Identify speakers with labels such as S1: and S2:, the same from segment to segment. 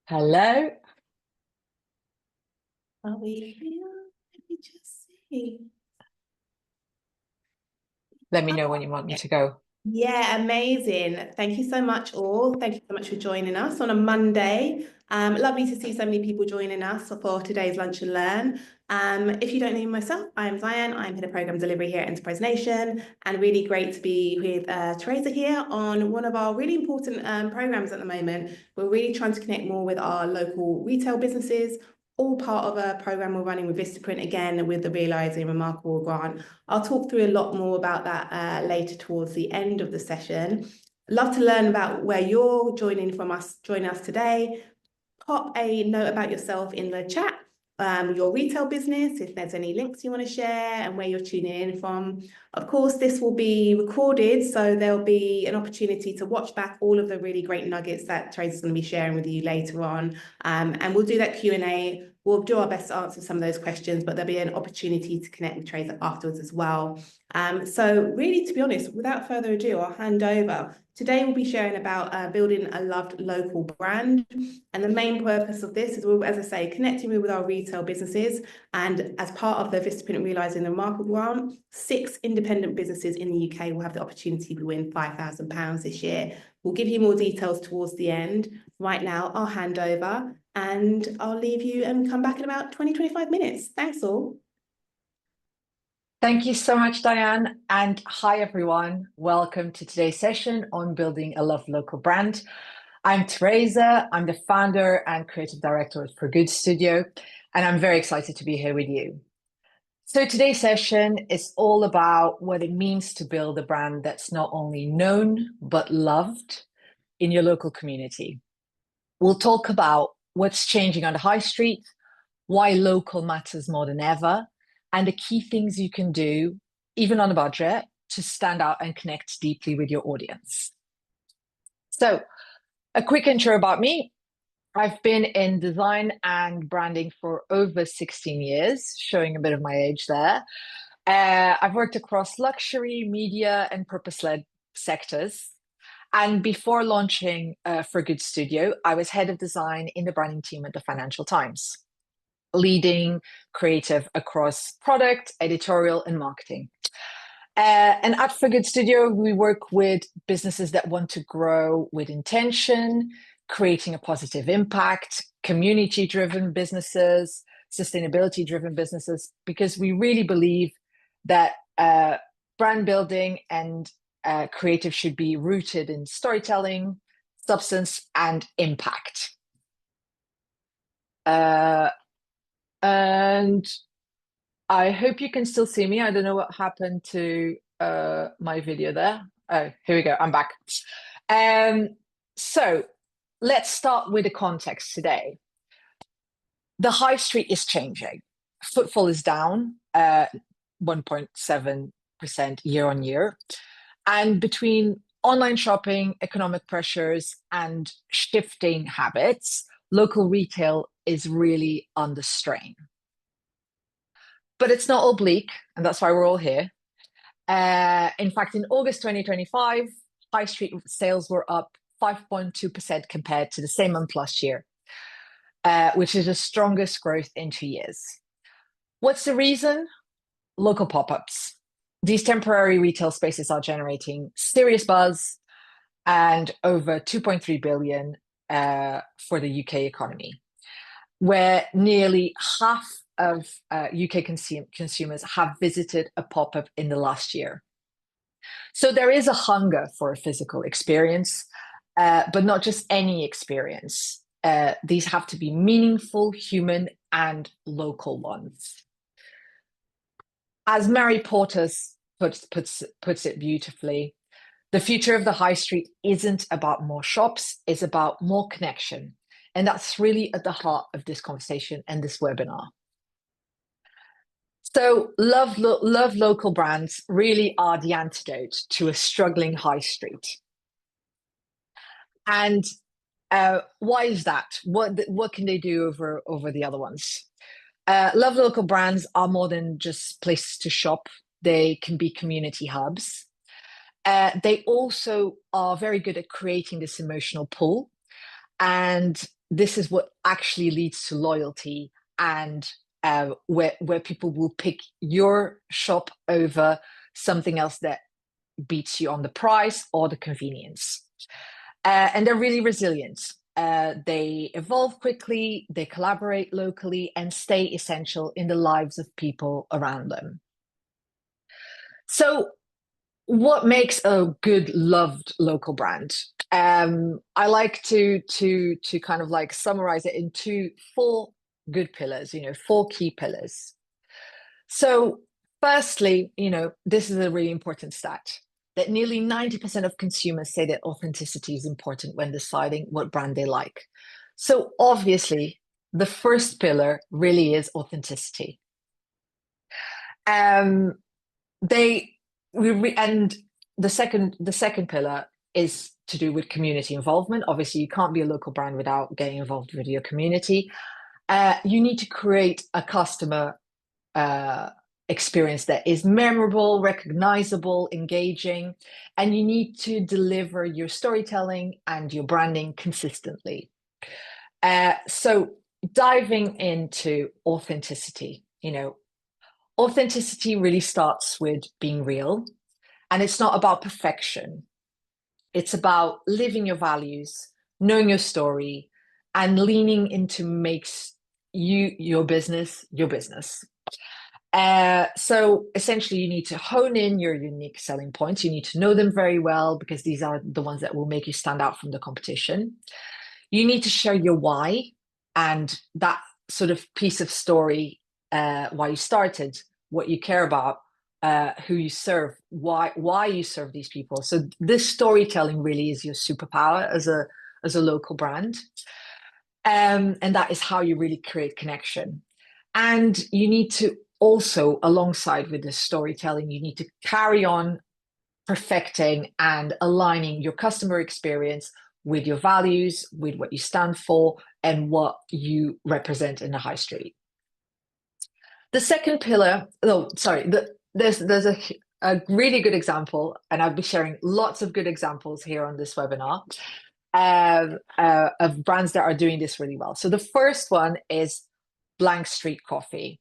S1: Hello.
S2: Are we here? Let me just see.
S1: Let me know when you want me to go.
S2: Yeah, amazing. Thank you so much, all. Thank you so much for joining us on a Monday. Lovely to see so many people joining us for today's Lunch and Learn. If you don't know me myself, I'm Diane. I'm Head of Program Delivery here at Enterprise Nation, and really great to be with Teresa here on one of our really important programs at the moment. We're really trying to connect more with our local retail businesses, all part of a program we're running with Vistaprint, again with the Realising Remarkable grant. I'll talk through a lot more about that later towards the end of the session. Love to learn about where you're joining us today. Pop a note about yourself in the chat, your retail business, if there's any links you want to share and where you're tuning in from. Of course, this will be recorded, so there'll be an opportunity to watch back all of the really great nuggets that Teresa's going to be sharing with you later on. And we'll do that Q&A. We'll do our best to answer some of those questions, but there'll be an opportunity to connect with Teresa afterwards as well. So really, to be honest, without further ado, I'll hand over. Today, we'll be sharing about building a loved local brand. And the main purpose of this is, as I say, connecting with our retail businesses. And as part of the Vistaprint Realising the Remarkable grant, 6 independent businesses in the UK will have the opportunity to win £5,000 this year. We'll give you more details towards the end. Right now, I'll hand over and I'll leave you and come back in about 20-25 minutes. Thanks all.
S1: Thank you so much, Diane. And hi, everyone. Welcome to today's session on building a loved local brand. I'm Teresa. I'm the founder and creative director at Ferrgood Studio, and I'm very excited to be here with you. So today's session is all about what it means to build a brand that's not only known, but loved in your local community. We'll talk about what's changing on the high street, why local matters more than ever, and the key things you can do, even on a budget, to stand out and connect deeply with your audience. So, a quick intro about me. I've been in design and branding for over 16 years, showing a bit of my age there. I've worked across luxury, media, and purpose-led sectors. And before launching Ferrgood Studio, I was head of design in the branding team at the Financial Times, leading creative across product, editorial, and marketing. And at Ferrgood Studio, we work with businesses that want to grow with intention, creating a positive impact, community-driven businesses, sustainability-driven businesses, because we really believe that brand building and creative should be rooted in storytelling, substance, and impact. And I hope you can still see me. I don't know what happened to my video there. Oh, here we go. I'm back. So let's start with the context today. The high street is changing. Footfall is down 1.7% year on year. And between online shopping, economic pressures, and shifting habits, local retail is really under strain. But it's not all bleak, and that's why we're all here. In fact, in August 2025, high street sales were up 5.2% compared to the same month last year, which is the strongest growth in 2 years. What's the reason? Local pop-ups. These temporary retail spaces are generating serious buzz and over 2.3 billion for the UK economy, where nearly half of UK consumers have visited a pop-up in the last year. So there is a hunger for a physical experience, but not just any experience. These have to be meaningful, human, and local ones. As Mary Portas puts it beautifully, the future of the high street isn't about more shops, it's about more connection. And that's really at the heart of this conversation and this webinar. So love local brands really are the antidote to a struggling high street. And why is that? What can they do over the other ones? Love local brands are more than just places to shop. They can be community hubs. They also are very good at creating this emotional pull. And this is what actually leads to loyalty, and where people will pick your shop over something else that beats you on the price or the convenience. And they're really resilient. They evolve quickly, they collaborate locally, and stay essential in the lives of people around them. So, what makes a good, loved local brand? I like to kind of like summarize it into four good pillars. Four key pillars. So, firstly, this is a really important stat that nearly 90% of consumers say that authenticity is important when deciding what brand they like. So, obviously, the first pillar really is authenticity. Um, they and the second pillar is to do with community involvement. Obviously, you can't be a local brand without getting involved with your community. You need to create a customer experience that is memorable, recognizable, engaging, and you need to deliver your storytelling and your branding consistently. So diving into authenticity, authenticity really starts with being real, and it's not about perfection. It's about living your values, knowing your story, and leaning into makes your business your business. So essentially, you need to hone in your unique selling points. You need to know them very well because these are the ones that will make you stand out from the competition. You need to share your why and that sort of piece of story, why you started, what you care about, who you serve, why you serve these people. So this storytelling really is your superpower as a local brand, and that is how you really create connection. And you need to also, alongside with this storytelling, you need to carry on perfecting and aligning your customer experience with your values, with what you stand for, and what you represent in the high street. The second pillar, there's a really good example, and I'll be sharing lots of good examples here on this webinar of brands that are doing this really well. So the first one is Blank Street Coffee.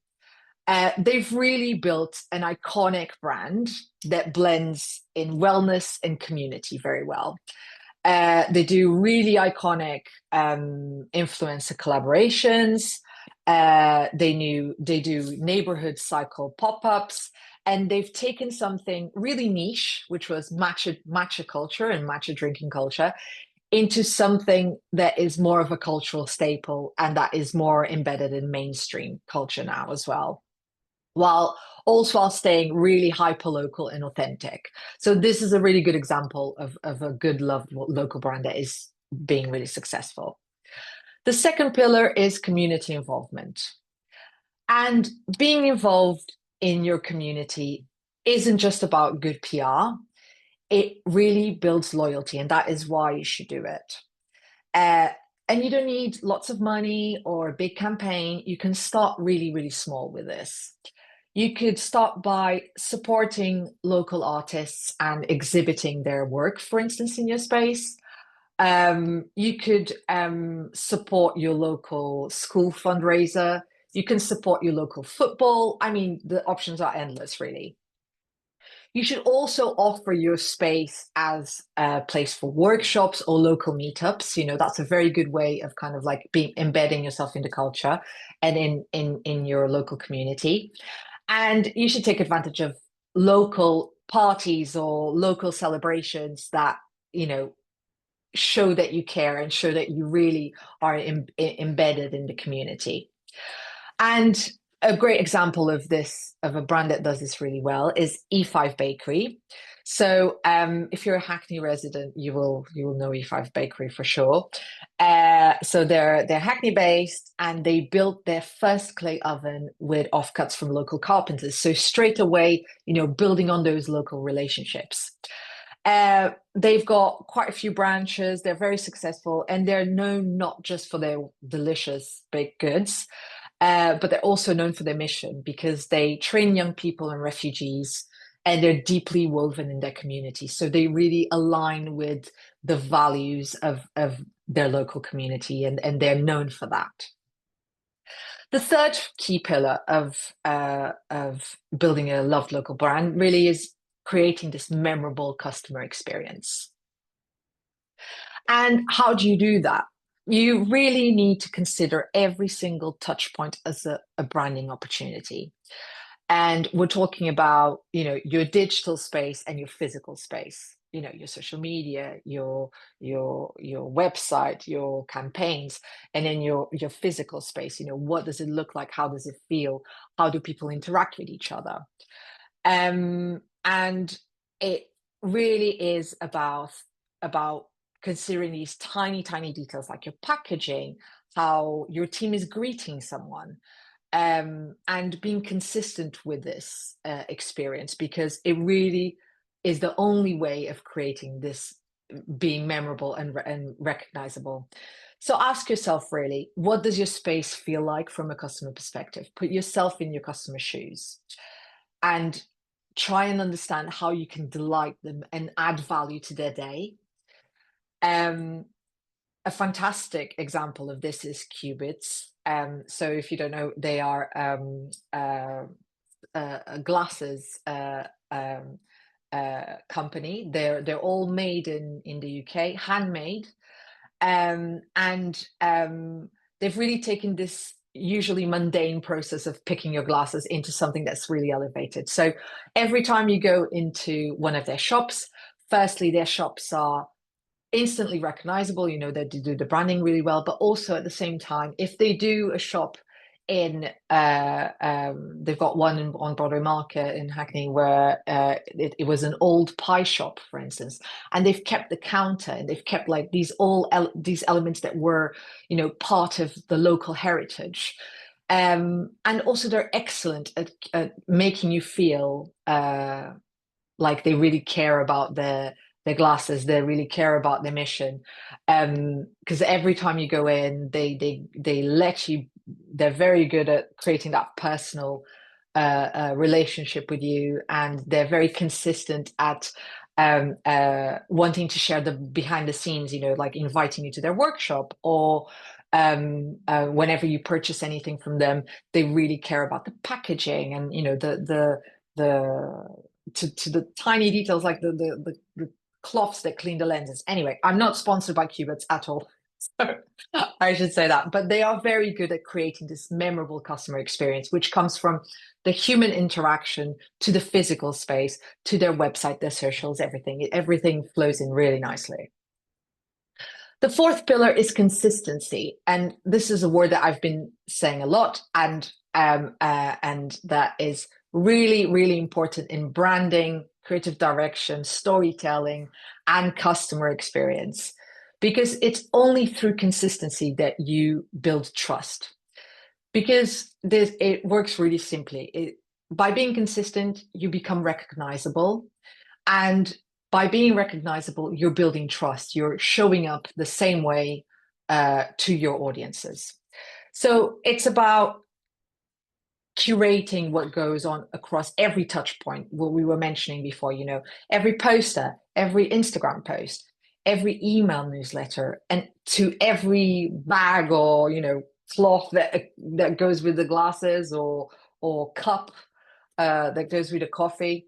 S1: They've really built an iconic brand that blends in wellness and community very well. They do really iconic influencer collaborations. They do neighborhood cycle pop-ups, and they've taken something really niche, which was matcha culture and matcha drinking culture, into something that is more of a cultural staple and that is more embedded in mainstream culture now as well, while staying really hyper local and authentic. So this is a really good example of a good loved local brand that is being really successful. The second pillar is community involvement. And being involved in your community isn't just about good PR. It really builds loyalty, and that is why you should do it. And you don't need lots of money or a big campaign. You can start really, really small with this. You could start by supporting local artists and exhibiting their work, for instance, in your space. You could support your local school fundraiser. You can support your local football. I mean, the options are endless, really. You should also offer your space as a place for workshops or local meetups. That's a very good way of kind of like embedding yourself in the culture and in your local community. And you should take advantage of local parties or local celebrations that, show that you care and show that you really are embedded in the community. And a great example of this, of a brand that does this really well, is E5 Bakery. So if you're a Hackney resident, you will know E5 Bakery for sure. So they're Hackney based, and they built their first clay oven with offcuts from local carpenters. So straight away, building on those local relationships. They've got quite a few branches. They're very successful, and they're known not just for their delicious baked goods, but they're also known for their mission because they train young people and refugees, and they're deeply woven in their community. So they really align with the values of their local community, and they're known for that. The third key pillar of building a loved local brand really is creating this memorable customer experience. And how do you do that? You really need to consider every single touch point as a branding opportunity. And we're talking about, your digital space and your physical space, your social media, your website, your campaigns, and then your physical space. What does it look like? How does it feel? How do people interact with each other? And it really is about considering these tiny, tiny details like your packaging, how your team is greeting someone, and being consistent with this experience, because it really is the only way of creating this being memorable and recognizable. So ask yourself, really, what does your space feel like from a customer perspective? Put yourself in your customer's shoes and try and understand how you can delight them and add value to their day. A fantastic example of this is Qubits. So if you don't know, they are glasses company. They're all made in the UK, handmade, and they've really taken this usually mundane process of picking your glasses into something that's really elevated. So every time you go into one of their shops, firstly, their shops are instantly recognizable. They do the branding really well, but also at the same time, if they do a shop in they've got one on Broadway Market in Hackney where it was an old pie shop, for instance, and they've kept the counter and they've kept like these elements that were part of the local heritage, and also they're excellent at making you feel like they really care about their glasses, they really care about their mission, because every time you go in, they let you. They're very good at creating that personal relationship with you, and they're very consistent at wanting to share the behind the scenes, like inviting you to their workshop, or whenever you purchase anything from them, they really care about the packaging and to the tiny details, like the cloths that clean the lenses. Anyway, I'm not sponsored by Qubits at all, so I should say that. But they are very good at creating this memorable customer experience, which comes from the human interaction to the physical space, to their website, their socials, everything. Everything flows in really nicely. The fourth pillar is consistency. And this is a word that I've been saying a lot, and that is really, really important in branding, creative direction, storytelling, and customer experience, because it's only through consistency that you build trust. Because it works really simply. By being consistent, you become recognizable. And by being recognizable, you're building trust. You're showing up the same way to your audiences. So it's about curating what goes on across every touch point, what we were mentioning before, every poster, every Instagram post, every email newsletter, and to every bag or, cloth that goes with the glasses, or cup that goes with the coffee.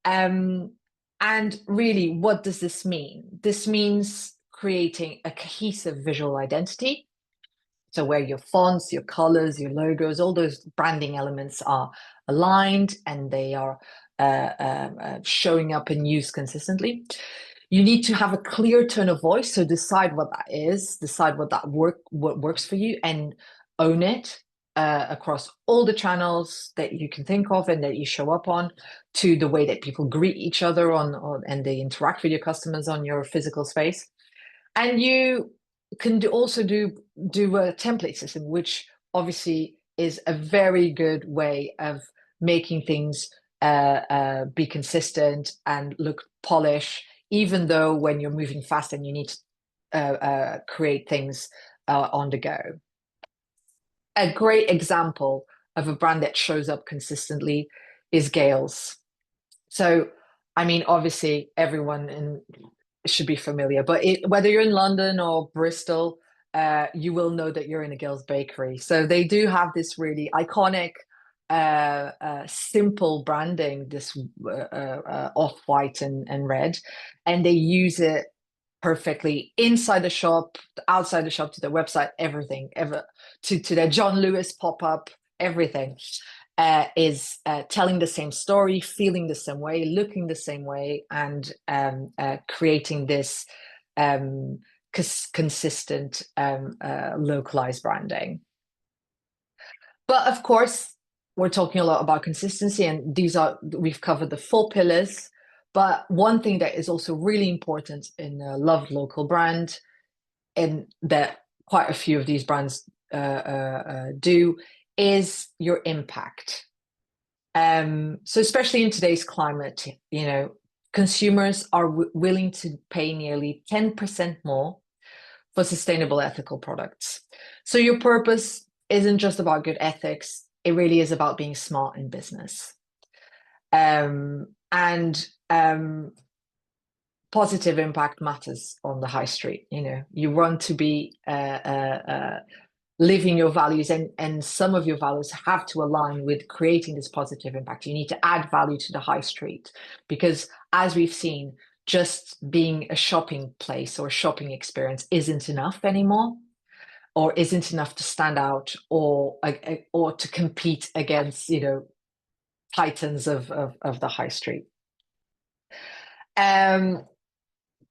S1: And really, what does this mean? This means creating a cohesive visual identity. So where your fonts, your colors, your logos, all those branding elements are aligned and they are showing up and used consistently. You need to have a clear tone of voice. So decide what that is, decide what works for you, and own it across all the channels that you can think of and that you show up on, to the way that people greet each other and they interact with your customers on your physical space. And you can also do a template system, which obviously is a very good way of making things be consistent and look polished, even though when you're moving fast and you need to create things on the go. A great example of a brand that shows up consistently is Gales. So, I mean, obviously everyone should be familiar. But whether you're in London or Bristol, you will know that you're in a girls' bakery. So they do have this really iconic, simple branding, this off-white and red, and they use it perfectly inside the shop, outside the shop, to their website, everything, ever to their John Lewis pop-up, everything is telling the same story, feeling the same way, looking the same way, and creating this consistent localized branding. But of course, we're talking a lot about consistency, and we've covered the 4 pillars. But one thing that is also really important in a loved local brand, and that quite a few of these brands do, is your impact. So especially in today's climate, consumers are willing to pay nearly 10% more for sustainable, ethical products. So your purpose isn't just about good ethics, it really is about being smart in business. And positive impact matters on the high street. You want to be living your values, and some of your values have to align with creating this positive impact. You need to add value to the high street, because as we've seen, just being a shopping place or a shopping experience isn't enough anymore, or isn't enough to stand out, or to compete against titans of the high street. And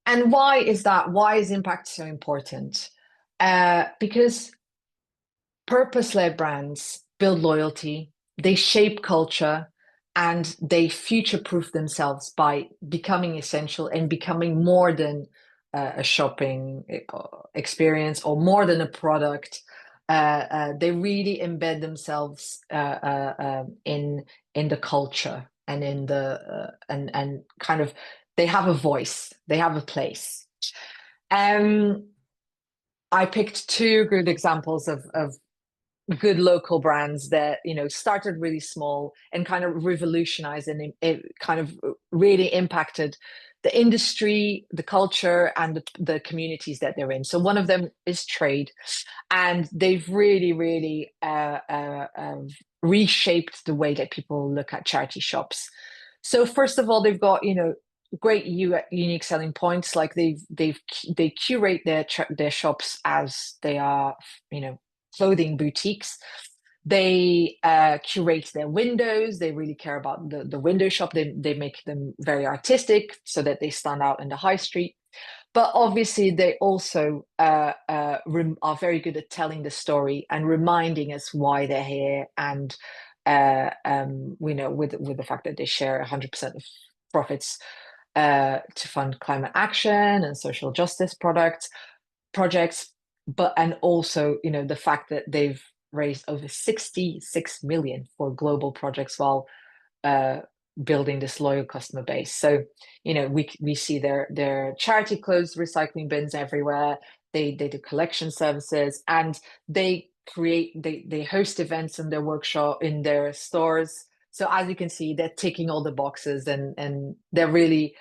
S1: why is that? Why is impact so important? Because purpose-led brands build loyalty, they shape culture, and they future-proof themselves by becoming essential and becoming more than a shopping experience or more than a product. They really embed themselves in the culture, and in the and kind of, they have a voice, they have a place. I picked 2 good examples of good local brands that started really small and kind of revolutionized, and it kind of really impacted the industry, the culture, and the communities that they're in. So one of them is Trade, and they've really reshaped the way that people look at charity shops. So first of all, they've got great unique selling points, like they curate their shops as they are clothing boutiques. They curate their windows. They really care about the window shop. They make them very artistic so that they stand out in the high street. But obviously, they also are very good at telling the story and reminding us why they're here. And with the fact that they share 100% of profits to fund climate action and social justice projects. And also, the fact that they've raised over 66 million for global projects while building this loyal customer base. So, we see their charity clothes recycling bins everywhere. They do collection services, and they host events in their workshop, in their stores. So as you can see, they're ticking all the boxes, and they're really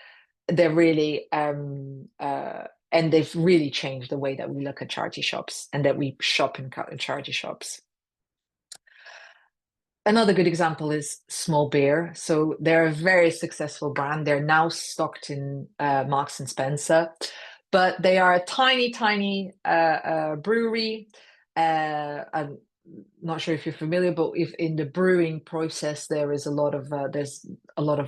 S1: and they've really changed the way that we look at charity shops and that we shop in charity shops. Another good example is Small Beer. So they're a very successful brand. They're now stocked in Marks and Spencer, but they are a tiny brewery. I'm not sure if you're familiar, but if in the brewing process there's a lot of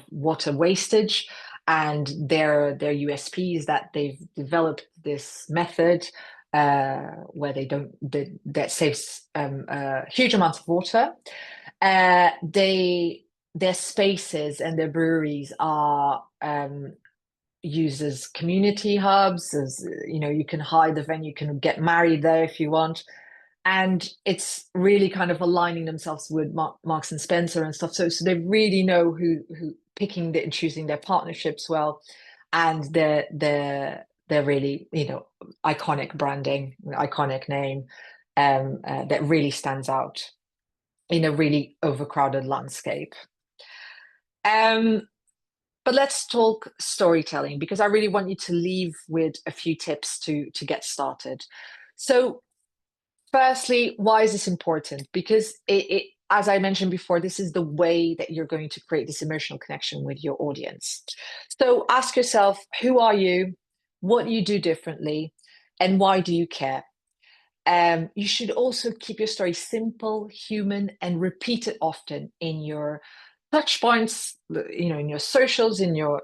S1: water wastage, and their USP is that they've developed this method where that saves huge amounts of water. Their spaces and their breweries are used as community hubs, as you can hire the venue, you can get married there if you want. And it's really kind of aligning themselves with Marks and Spencer and stuff. So they really know who picking and choosing their partnerships well, and they're really iconic branding, iconic name that really stands out in a really overcrowded landscape. But let's talk storytelling because I really want you to leave with a few tips to get started. So, firstly, why is this important? Because as I mentioned before, this is the way that you're going to create this emotional connection with your audience. So ask yourself, who are you? What do you do differently? And why do you care? You should also keep your story simple, human, and repeat it often in your touch points, in your socials, in your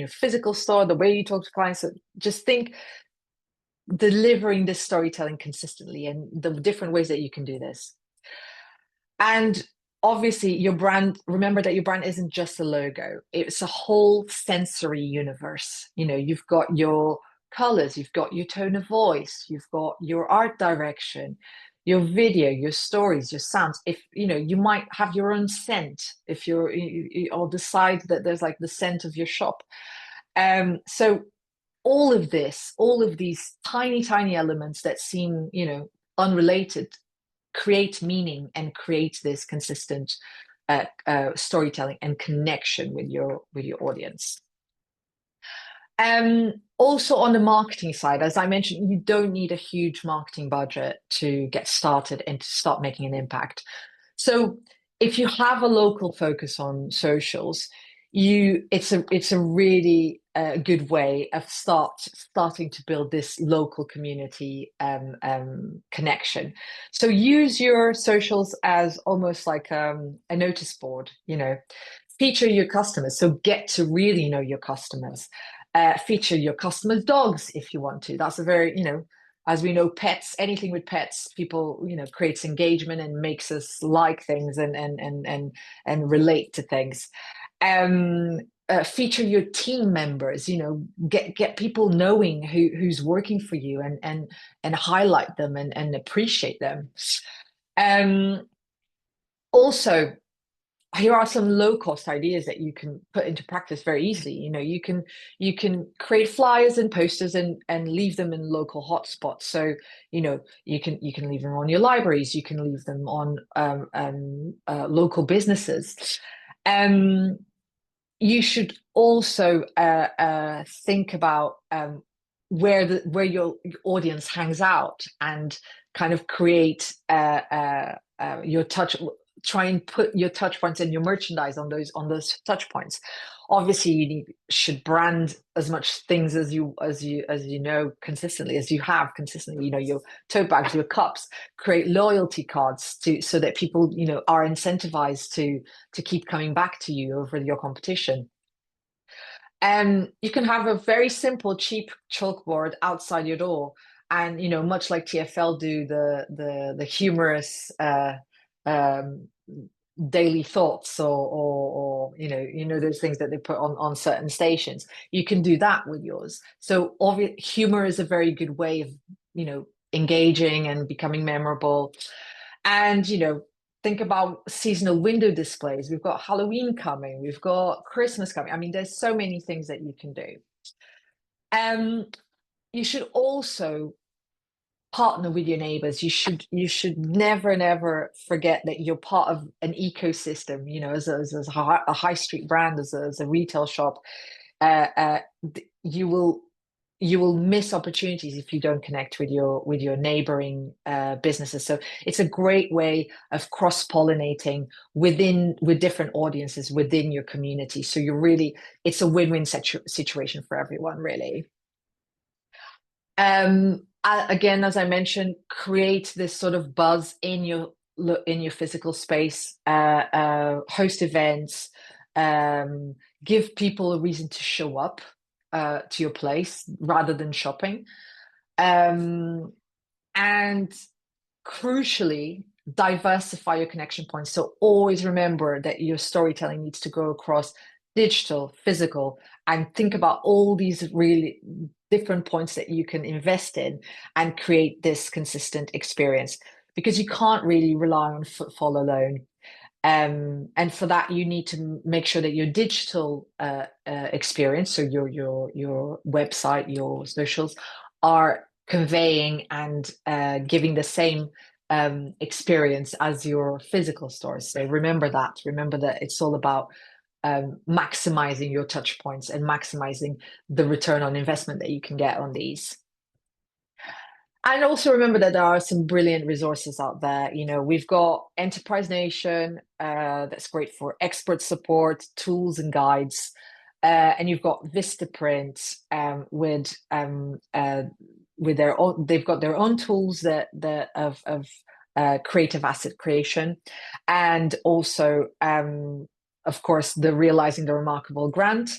S1: physical store, the way you talk to clients. So just think delivering this storytelling consistently and the different ways that you can do this. And obviously, your brand, remember that your brand isn't just a logo, it's a whole sensory universe. You've got your colors, you've got your tone of voice, you've got your art direction, your video, your stories, your sounds. If you might have your own scent if or decide that there's like the scent of your shop. So all of these tiny, tiny elements that seem, unrelated, create meaning and create this consistent storytelling and connection with your audience. Also on the marketing side, as I mentioned, you don't need a huge marketing budget to get started and to start making an impact. So if you have a local focus on socials, it's a really good way of starting to build this local community connection. So use your socials as almost like a notice board. Feature your customers, so get to really know your customers. Feature your customers' dogs if you want to. That's a very, as we know, pets, anything with pets, people, creates engagement and makes us like things and relate to things. Feature your team members, get people knowing who's working for you and highlight them and appreciate them. Also, here are some low cost ideas that you can put into practice very easily. You can create flyers and posters and leave them in local hotspots. So you can leave them on your libraries, you can leave them on local businesses. You should also think about where your audience hangs out and kind of create your touch. Try and put your touch points and your merchandise on those touch points. Obviously, should brand as much things as you know consistently as you have consistently. Your tote bags, your cups. Create loyalty cards so that people are incentivized to keep coming back to you over your competition. You can have a very simple, cheap chalkboard outside your door, and much like TFL do the humorous um, daily thoughts or those things that they put on certain stations. You can do that with yours. So humor is a very good way of engaging and becoming memorable. And think about seasonal window displays. We've got Halloween coming, we've got Christmas coming. I mean, there's so many things that you can do. You should also partner with your neighbors. You should never forget that you're part of an ecosystem. As a high street brand, as a retail shop, you will miss opportunities if you don't connect with your neighboring businesses. So it's a great way of cross-pollinating with different audiences within your community. So it's a win-win situation for everyone, really. Again, as I mentioned, create this sort of buzz in your physical space. Host events. Give people a reason to show up to your place rather than shopping. And crucially, diversify your connection points. So always remember that your storytelling needs to go across digital, physical, and think about all these really different points that you can invest in and create this consistent experience, because you can't really rely on footfall alone. And for that, you need to make sure that your digital experience, so your website, your socials, are conveying and giving the same experience as your physical stores. So remember that. Remember that it's all about maximizing your touch points and maximizing the return on investment that you can get on these. And also remember that there are some brilliant resources out there. You know, we've got Enterprise Nation, that's great for expert support, tools and guides. And you've got Vistaprint, with their own, they've got their own tools of creative asset creation, and also, of course, the Realizing the Remarkable grant,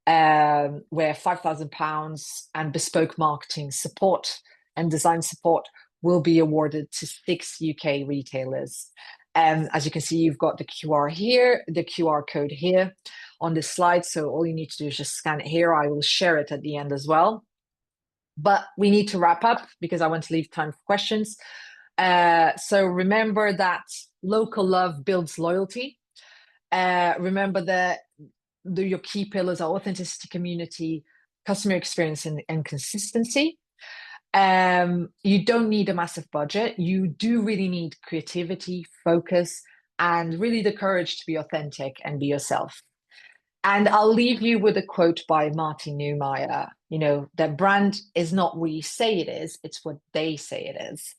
S1: where £5,000 and bespoke marketing support and design support will be awarded to 6 UK retailers. As you can see, you've got the QR code here on this slide. So all you need to do is just scan it here. I will share it at the end as well. But we need to wrap up because I want to leave time for questions. So remember that local love builds loyalty. Remember that your key pillars are authenticity, community, customer experience, and consistency. You don't need a massive budget. You do really need creativity, focus, and really the courage to be authentic and be yourself. And I'll leave you with a quote by Martin Neumeyer, you know, that brand is not what you say it is, it's what they say it is.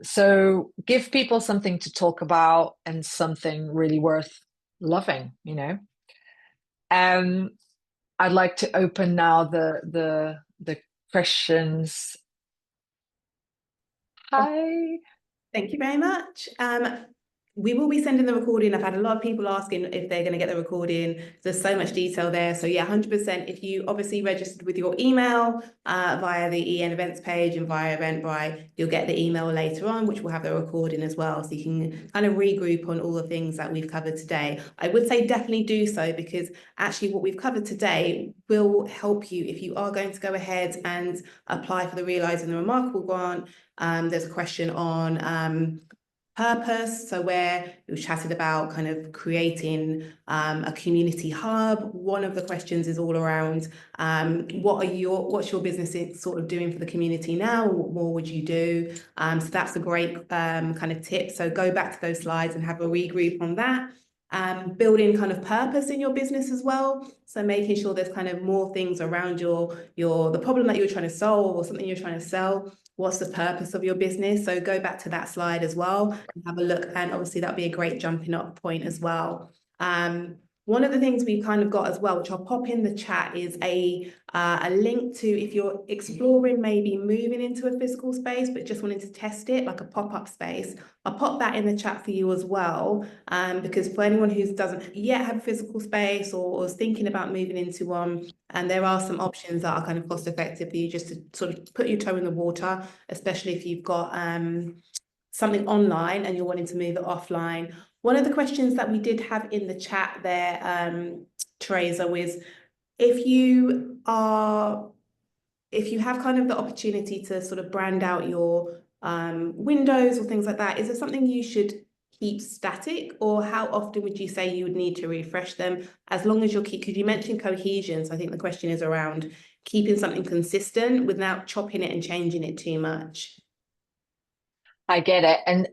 S1: So give people something to talk about and something really worth loving, you know. I'd like to open now the questions. Hi.
S2: Thank you very much. We will be sending the recording. I've had a lot of people asking if they're going to get the recording. There's so much detail there. So yeah, 100%. If you obviously registered with your email via the EN events page and via Eventbrite, you'll get the email later on, which will have the recording as well. So you can kind of regroup on all the things that we've covered today. I would say definitely do so, because actually what we've covered today will help you if you are going to go ahead and apply for the Realising the Remarkable grant. There's a question on purpose, so where we chatted about kind of creating a community hub. One of the questions is all around what's your business sort of doing for the community now? What more would you do? So that's a great kind of tip. So go back to those slides and have a regroup on that. Building kind of purpose in your business as well. So making sure there's kind of more things around the problem that you're trying to solve or something you're trying to sell. What's the purpose of your business? So go back to that slide as well and have a look. And obviously that'd be a great jumping off point as well. One of the things we've kind of got as well, which I'll pop in the chat, is a link to, if you're exploring maybe moving into a physical space, but just wanting to test it, like a pop-up space. I'll pop that in the chat for you as well, because for anyone who doesn't yet have a physical space or is thinking about moving into one, and there are some options that are kind of cost effective for you just to sort of put your toe in the water, especially if you've got something online and you're wanting to move it offline. One of the questions that we did have in the chat there, Teresa, was if you have kind of the opportunity to sort of brand out your windows or things like that, is there something you should keep static, or how often would you say you would need to refresh them, as long as you're because you mentioned cohesion, so I think the question is around keeping something consistent without chopping it and changing it too much.
S1: I get it. And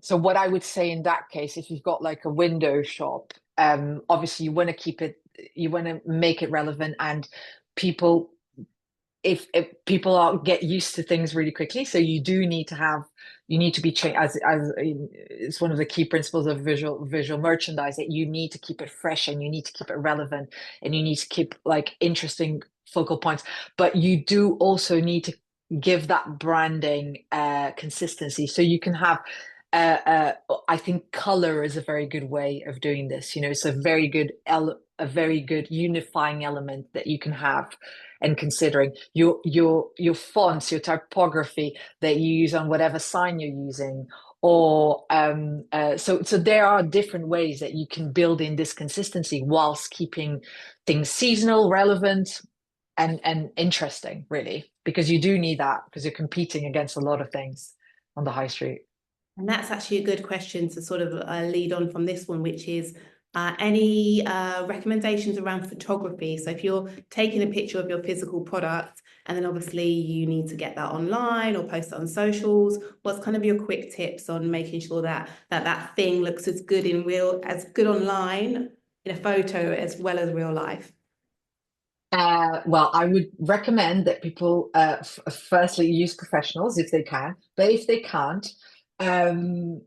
S1: so what I would say in that case, if you've got like a window shop, obviously you want to keep it, you want to make it relevant, and people, if people get used to things really quickly, so you need to be changed, as it's one of the key principles of visual merchandise, that you need to keep it fresh and you need to keep it relevant and you need to keep like interesting focal points, but you do also need to give that branding consistency, so you can have I think color is a very good way of doing this. You know, it's a very good unifying element that you can have, and considering your fonts, your typography that you use on whatever sign you're using, or so there are different ways that you can build in this consistency whilst keeping things seasonal, relevant, and interesting, really, because you do need that, because you're competing against a lot of things on the high street.
S2: And that's actually a good question to sort of lead on from this one, which is Any recommendations around photography? So if you're taking a picture of your physical product and then obviously you need to get that online or post it on socials, what's kind of your quick tips on making sure that that thing looks as good online in a photo as well as real life?
S1: Well, I would recommend that people firstly use professionals if they can, but if they can't, then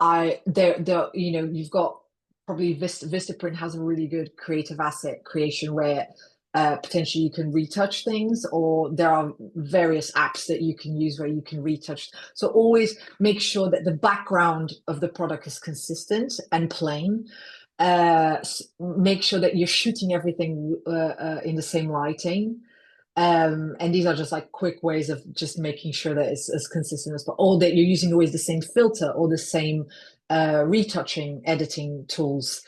S1: you've got probably Vistaprint has a really good creative asset creation where potentially you can retouch things, or there are various apps that you can use where you can retouch. So always make sure that the background of the product is consistent and plain. Make sure that you're shooting everything in the same lighting. And these are just like quick ways of just making sure that it's as consistent as possible, or that you're using always the same filter or the same retouching editing tools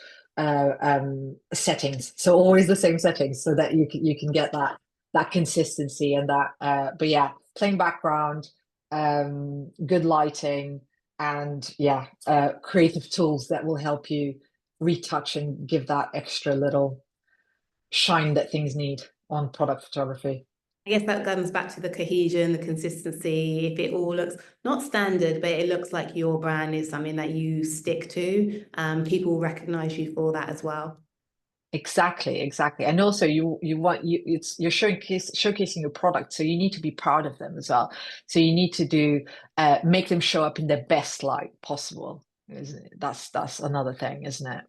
S1: settings. So always the same settings so that you can get that consistency and that but yeah, plain background, good lighting, and yeah, creative tools that will help you retouch and give that extra little shine that things need on product photography.
S2: I guess that comes back to the cohesion, the consistency. If it all looks not standard, but it looks like your brand is something that you stick to, people recognize you for that as well.
S1: Exactly. And also you're showcasing your product, so you need to be proud of them as well. So you need to make them show up in their best light possible. That's another thing, isn't it?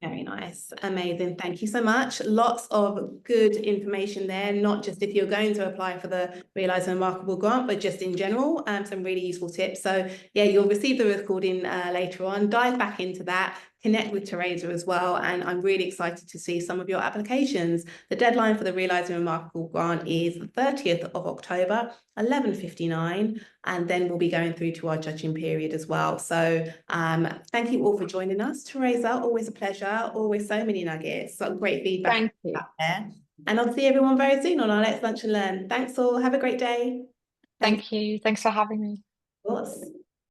S2: Very nice. Amazing. Thank you so much. Lots of good information there, not just if you're going to apply for the Realise Remarkable grant, but just in general, some really useful tips. So yeah, you'll receive the recording later on, dive back into that, connect with Teresa as well. And I'm really excited to see some of your applications. The deadline for the Realise Remarkable grant is the 30th of October, 11:59, and then we'll be going through to our judging period as well. So thank you all for joining us. Teresa, always a pleasure, always so many nuggets, so great feedback
S1: Thank you.
S2: out there. And I'll see everyone very soon on our Let's Lunch and Learn. Thanks all, have a great day.
S1: Thank you. Thanks for having me.
S2: Of course.